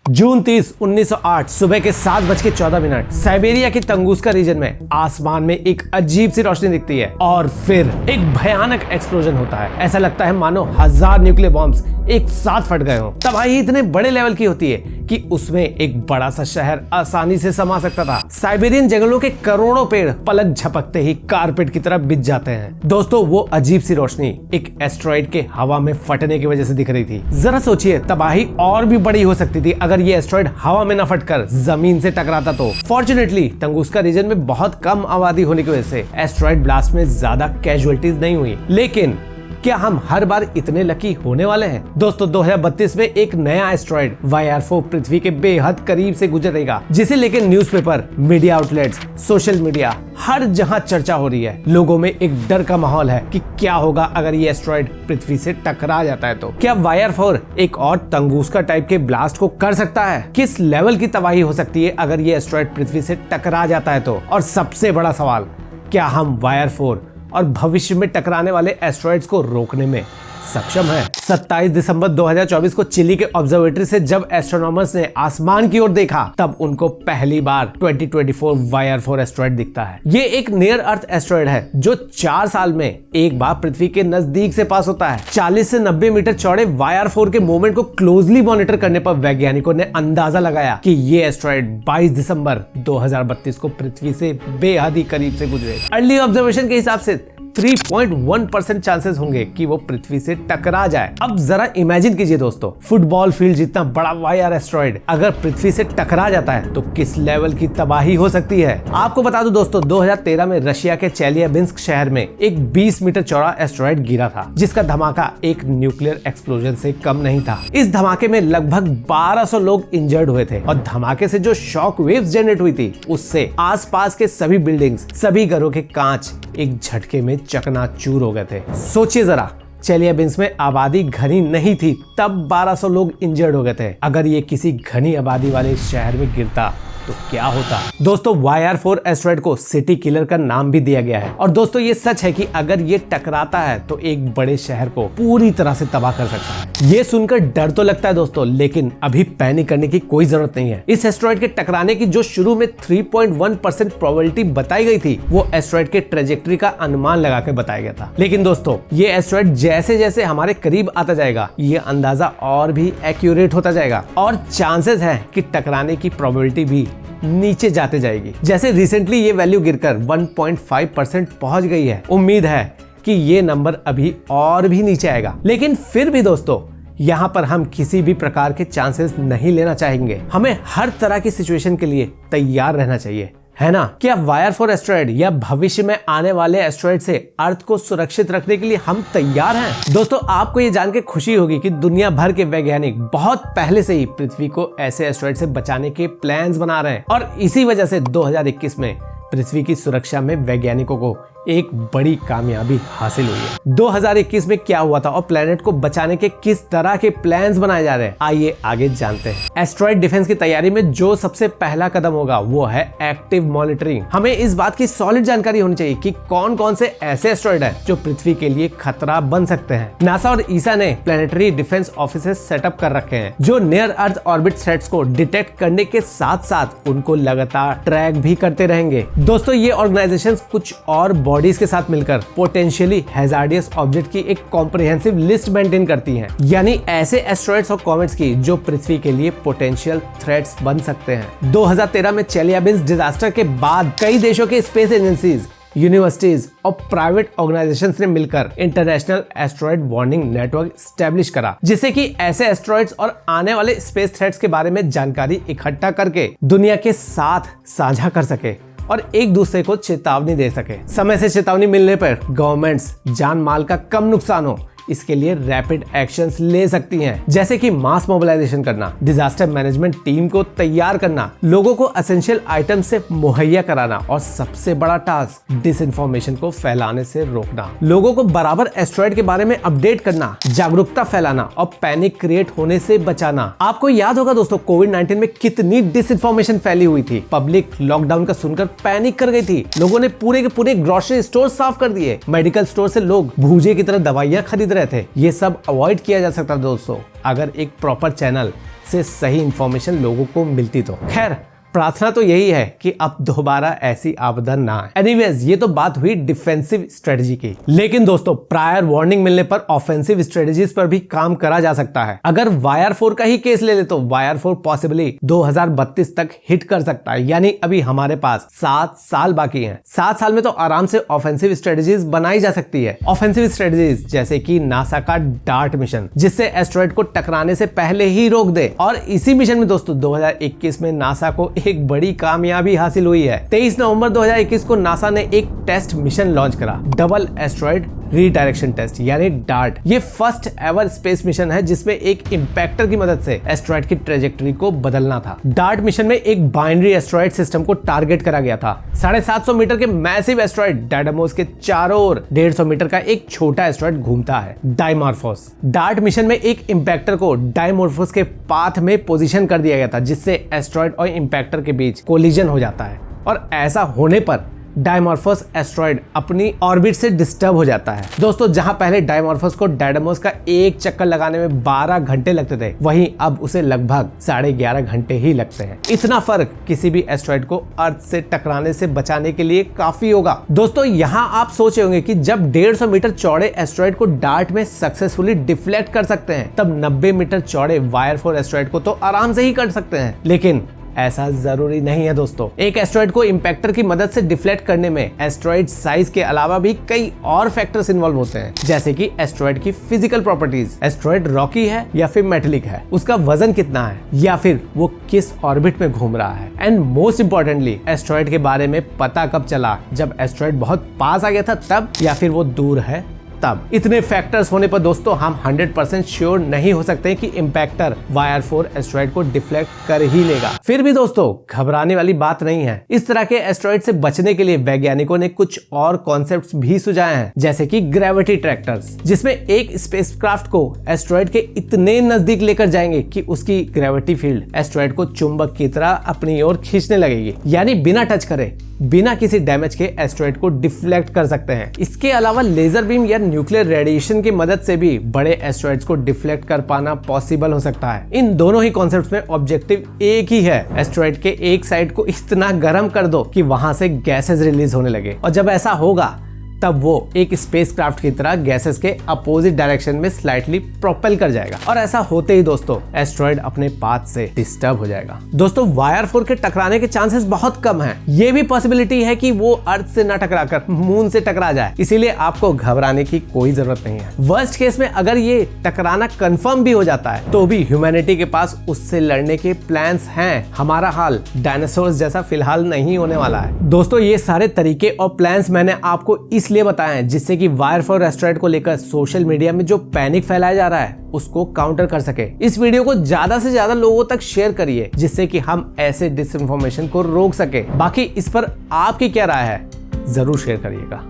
जून 30, 1908 सुबह के 7:14 साइबेरिया की तंगुस्का रीजन में आसमान में एक अजीब सी रोशनी दिखती है और फिर एक भयानक एक्सप्लोजन होता है। ऐसा लगता है मानो 1000 न्यूक्लियर बॉम्ब्स एक साथ फट गए हों। तबाही इतने बड़े लेवल की होती है कि उसमें एक बड़ा सा शहर आसानी से समा सकता था। साइबेरियन जंगलों के करोड़ों पेड़ पलक झपकते ही कारपेट की तरह बिछ जाते हैं। दोस्तों, वो अजीब सी रोशनी एक एस्ट्रॉइड के हवा में फटने की वजह से दिख रही थी। जरा सोचिए, तबाही और भी बड़ी हो सकती थी अगर ये एस्ट्रॉइड हवा में न फटकर जमीन से टकराता तो। फॉर्चुनेटली तंगुस्का रीजन में बहुत कम आबादी होने की वजह से एस्ट्रॉइड ब्लास्ट में ज्यादा कैजुअलिटीज नहीं हुई। लेकिन क्या हम हर बार इतने लकी होने वाले हैं? दोस्तों, 2032 में एक नया एस्ट्रॉइड YR4 पृथ्वी के बेहद करीब से गुजरेगा, जिसे लेकर newspaper, media outlets, social media हर जहां चर्चा हो रही है। लोगों में एक डर का माहौल है कि क्या होगा अगर ये एस्ट्रॉइड पृथ्वी से टकरा जाता है तो। क्या YR4 एक और तंगुस्का टाइप के ब्लास्ट को कर सकता है? किस लेवल की तबाही हो सकती है अगर ये एस्ट्रॉइड पृथ्वी से टकरा जाता है तो? और सबसे बड़ा सवाल, क्या हम YR4 और भविष्य में टकराने वाले एस्ट्रॉइड्स को रोकने में सक्षम है? 27 दिसंबर 2024 को चिली के ऑब्जर्वेटरी से जब एस्ट्रोनॉमर्स ने आसमान की ओर देखा, तब उनको पहली बार 2024 YR4 एस्ट्रॉइड दिखता है। ये एक नियर अर्थ एस्ट्रॉइड है जो 4 साल में एक बार पृथ्वी के नजदीक से पास होता है। 40 से 90 मीटर चौड़े YR4 के मूवमेंट को क्लोजली मॉनिटर करने पर वैज्ञानिकों ने अंदाजा लगाया कि ये एस्ट्रॉइड 22 दिसंबर 2032 को पृथ्वी से बेहद ही करीब से गुजरेगा। अर्ली ऑब्जर्वेशन के हिसाब से 3.1% चांसेस होंगे कि वो पृथ्वी से टकरा जाए। अब जरा इमेजिन कीजिए दोस्तों, फुटबॉल फील्ड जितना बड़ा YR एस्ट्रॉइड अगर पृथ्वी से टकरा जाता है तो किस लेवल की तबाही हो सकती है। आपको बता दूं दोस्तों, 2013 में रशिया के चेलियाबिंस्क शहर में एक 20 मीटर चौड़ा एस्ट्रॉइड गिरा था, जिसका धमाका एक न्यूक्लियर एक्सप्लोजन से कम नहीं था। इस धमाके में लगभग 1200 लोग इंजर्ड हुए थे और धमाके से जो शॉक वेव्स जनरेट हुई थी, उससे आसपास के सभी बिल्डिंग्स, सभी घरों के कांच एक झटके में चकनाचूर हो गए थे। सोचिए जरा, चेलियाबिंस्क में आबादी घनी नहीं थी, तब 1200 लोग इंजर्ड हो गए थे। अगर ये किसी घनी आबादी वाले शहर में गिरता तो क्या होता? दोस्तों, YR4 एस्ट्रॉइड को सिटी किलर का नाम भी दिया गया है। और दोस्तों, ये सच है कि अगर ये टकराता है तो एक बड़े शहर को पूरी तरह से तबाह कर सकता है। ये सुनकर डर तो लगता है दोस्तों, लेकिन अभी पैनिक करने की कोई जरूरत नहीं है। इस एस्ट्रॉइड के टकराने की जो शुरू में 3.1% प्रोबेबिलिटी बताई गई थी, वो एस्ट्रॉइड के ट्रेजेक्टरी का अनुमान लगा के बताया गया था। लेकिन दोस्तों, ये एस्ट्रॉइड जैसे जैसे हमारे करीब आता जाएगा, ये अंदाजा और भी एक्यूरेट होता जाएगा और चांसेस है कि टकराने की प्रोबेबिलिटी भी नीचे जाते जाएगी। जैसे रिसेंटली ये वैल्यू गिरकर 1.5% पहुंच गई है। उम्मीद है कि ये नंबर अभी और भी नीचे आएगा। लेकिन फिर भी दोस्तों, यहाँ पर हम किसी भी प्रकार के चांसेस नहीं लेना चाहेंगे। हमें हर तरह की सिचुएशन के लिए तैयार रहना चाहिए, है ना? क्या YR4 एस्ट्रॉइड या भविष्य में आने वाले एस्ट्रॉइड से अर्थ को सुरक्षित रखने के लिए हम तैयार हैं? दोस्तों, आपको ये जान के खुशी होगी कि दुनिया भर के वैज्ञानिक बहुत पहले से ही पृथ्वी को ऐसे एस्ट्रॉइड से बचाने के प्लान्स बना रहे हैं और इसी वजह से 2021 में पृथ्वी की सुरक्षा में वैज्ञानिकों को एक बड़ी कामयाबी हासिल हुई है। 2021 में क्या हुआ था और प्लेनेट को बचाने के किस तरह के प्लान्स बनाए जा रहे हैं, आइए आगे जानते हैं। एस्ट्रॉइड डिफेंस की तैयारी में जो सबसे पहला कदम होगा वो है एक्टिव मॉनिटरिंग। हमें इस बात की सॉलिड जानकारी होनी चाहिए कि कौन कौन से ऐसे एस्ट्रॉइड है जो पृथ्वी के लिए खतरा बन सकते हैं। नासा और ईसा ने प्लेनेटरी डिफेंस ऑफिसेस सेटअप कर रखे हैं जो नियर अर्थ ऑर्बिट थ्रेट्स को डिटेक्ट करने के साथ साथ उनको लगातार ट्रैक भी करते रहेंगे। दोस्तों, ये ऑर्गेनाइजेशंस कुछ और बॉडीज के साथ मिलकर पोटेंशियली हैजार्डियस ऑब्जेक्ट की एक कॉम्प्रिहेंसिव लिस्ट मेंटेन करती हैं, यानी ऐसे एस्ट्रॉइड्स और कॉमेट्स की जो पृथ्वी के लिए पोटेंशियल थ्रेट्स बन सकते हैं। 2013 में चेलियाबिंस्क डिजास्टर के बाद कई देशों के स्पेस एजेंसीज, यूनिवर्सिटीज और प्राइवेट ऑर्गेनाइजेशंस ने मिलकर international asteroid warning network establish करा, जिससे कि ऐसे एस्ट्रॉइड्स और आने वाले स्पेस थ्रेट्स के बारे में जानकारी इकट्ठा करके दुनिया के साथ साझा कर सके और एक दूसरे को चेतावनी दे सके। समय से चेतावनी मिलने पर गवर्नमेंट्स जान माल का कम नुकसान हो, इसके लिए रैपिड एक्शंस ले सकती हैं, जैसे कि मास मोबिलाइजेशन करना, डिजास्टर मैनेजमेंट टीम को तैयार करना, लोगों को एसेंशियल आइटम से मुहैया कराना और सबसे बड़ा टास्क डिसइंफॉर्मेशन को फैलाने से रोकना, लोगों को बराबर एस्ट्रॉइड के बारे में अपडेट करना, जागरूकता फैलाना और पैनिक क्रिएट होने से बचाना। आपको याद होगा दोस्तों, कोविड-19 में कितनी डिसइंफॉर्मेशन फैली हुई थी। पब्लिक लॉकडाउन का सुनकर पैनिक कर गई थी। लोगों ने पूरे के पूरे ग्रोसरी स्टोर साफ कर दिए। मेडिकल स्टोर से लोग भूजे की तरह दवाइयां खरीद रहे थे। ये सब अवॉइड किया जा सकता है दोस्तों, अगर एक प्रॉपर चैनल से सही इंफॉर्मेशन लोगों को मिलती तो। खैर, प्रार्थना तो यही है कि अब दोबारा ऐसी आपदा ना आए। एनीवेज, ये तो बात हुई डिफेंसिव स्ट्रेटजी की, लेकिन दोस्तों प्रायर वार्निंग मिलने पर ऑफेंसिव स्ट्रेटजीज पर भी काम करा जा सकता है। अगर वायर 4 का ही केस ले ले तो वायर 4 पॉसिबली 2032 तक हिट कर सकता है, यानी अभी हमारे पास 7 साल बाकी हैं। 7 साल में तो आराम से ऑफेंसिव स्ट्रेटजीज बनाई जा सकती है। ऑफेंसिव स्ट्रेटजीज जैसे कि नासा का डार्ट मिशन, जिससे एस्टेरॉयड को टकराने से पहले ही रोक दे। और इसी मिशन में दोस्तों 2021 में नासा को एक बड़ी कामयाबी हासिल हुई है। 23 नवंबर 2021 को नासा ने एक टेस्ट मिशन लॉन्च करा, डबल एस्टेरॉयड रीडायरेक्शन टेस्ट यानी डार्ट। ये फर्स्ट एवर स्पेस मिशन है जिसमें एक इंपैक्टर की मदद से एस्टेरॉयड की ट्रेजेक्टरी को बदलना था। डार्ट मिशन में एक बाइनरी एस्टेरॉयड सिस्टम को टारगेट करा गया था। 750 मीटर के मैसिव एस्टेरॉयड डायडमोस के चारों ओर 150 मीटर का एक छोटा एस्टेरॉयड घूमता है, डाइमॉर्फोस। डार्ट मिशन में एक इंपैक्टर को डाइमॉर्फोस के पाथ में पोजीशन कर दिया गया था, जिससे एस्टेरॉयड और इंपैक्टर के बीच कोलिजन हो जाता है और ऐसा होने पर डायमॉर्फोस एस्टेरॉयड अपनी ऑर्बिट से डिस्टर्ब हो जाता है। दोस्तों, जहां पहले डायमॉर्फोस को डायडमोस का एक चक्कर लगाने में 12 घंटे लगते थे, वहीं अब उसे लगभग 11.5 घंटे ही लगते हैं। इतना फर्क किसी भी एस्टेरॉयड को अर्थ से टकराने से बचाने के लिए काफी होगा। दोस्तों, यहाँ आप सोचे होंगे कि जब 150 मीटर चौड़े एस्टेरॉयड को डार्ट में सक्सेसफुली डिफ्लेक्ट कर सकते हैं, तब 90 मीटर चौड़े वायर 4 एस्टेरॉयड को तो आराम से ही कर सकते हैं। लेकिन ऐसा जरूरी नहीं है दोस्तों। एक एस्टेरॉयड को इंपैक्टर की मदद से डिफ्लेक्ट करने में एस्टेरॉयड साइज के अलावा भी कई और फैक्टर्स इन्वॉल्व होते हैं, जैसे कि एस्टेरॉयड की फिजिकल प्रॉपर्टीज, एस्टेरॉयड रॉकी है या फिर मेटेलिक है, उसका वजन कितना है, या फिर वो किस ऑर्बिट में घूम रहा है, एंड मोस्ट इंपॉर्टेंटली एस्टेरॉयड के बारे में पता कब चला, जब एस्टेरॉयड बहुत पास आ गया था तब, या फिर वो दूर है तब। इतने फैक्टर्स होने पर दोस्तों हम 100% श्योर नहीं हो सकते कि इंपैक्टर वायर 4 एस्टेरॉयड को डिफ्लेक्ट कर ही लेगा। फिर भी दोस्तों घबराने वाली बात नहीं है। इस तरह के एस्टेरॉयड से बचने के लिए वैज्ञानिकों ने कुछ और कॉन्सेप्ट्स भी सुझाए हैं, जैसे कि ग्रेविटी ट्रैक्टर्स, जिसमें एक स्पेसक्राफ्ट को एस्टेरॉयड के इतने नजदीक लेकर जाएंगे कि उसकी ग्रेविटी फील्ड एस्टेरॉयड को चुंबक की तरह अपनी ओर खींचने लगेगी, यानी बिना टच करे, बिना किसी डैमेज के एस्टेरॉयड को डिफ्लेक्ट कर सकते हैं। इसके अलावा लेजर बीम या न्यूक्लियर रेडिएशन की मदद से भी बड़े एस्टेरॉयड्स को डिफ्लेक्ट कर पाना पॉसिबल हो सकता है। इन दोनों ही कॉन्सेप्ट्स में ऑब्जेक्टिव एक ही है, एस्टेरॉयड के एक साइड को इतना गर्म कर दो कि वहां से गैसेस रिलीज होने लगे, और जब ऐसा होगा तब वो एक स्पेसक्राफ्ट की तरह गैसेस के अपोजिट डायरेक्शन में स्लाइटली प्रोपेल कर जाएगा, और ऐसा होते ही दोस्तों एस्टेरॉयड अपने पाथ से डिस्टर्ब हो जाएगा। दोस्तों, वायर 4 के टकराने के चांसेस बहुत कम हैं। ये भी पॉसिबिलिटी है कि वो अर्थ से न टकराकर मून से टकरा जाए, इसीलिए आपको घबराने की कोई जरूरत नहीं है। वर्स्ट केस में अगर ये टकराना कंफर्म भी हो जाता है तो भी ह्यूमैनिटी के पास उससे लड़ने के प्लान्स हैं। हमारा हाल डायनासोर्स जैसा फिलहाल नहीं होने वाला है। दोस्तों, ये सारे तरीके और प्लान्स मैंने आपको इसलिए बताए हैं जिससे कि वायर 4 एस्टेरॉयड को लेकर सोशल मीडिया में जो पैनिक फैलाया जा रहा है उसको काउंटर कर सके। इस वीडियो को ज्यादा से ज्यादा लोगों तक शेयर करिए, जिससे कि हम ऐसे डिसइंफॉर्मेशन को रोक सके। बाकी इस पर आपकी क्या राय है जरूर शेयर करिएगा।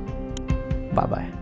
Bye bye.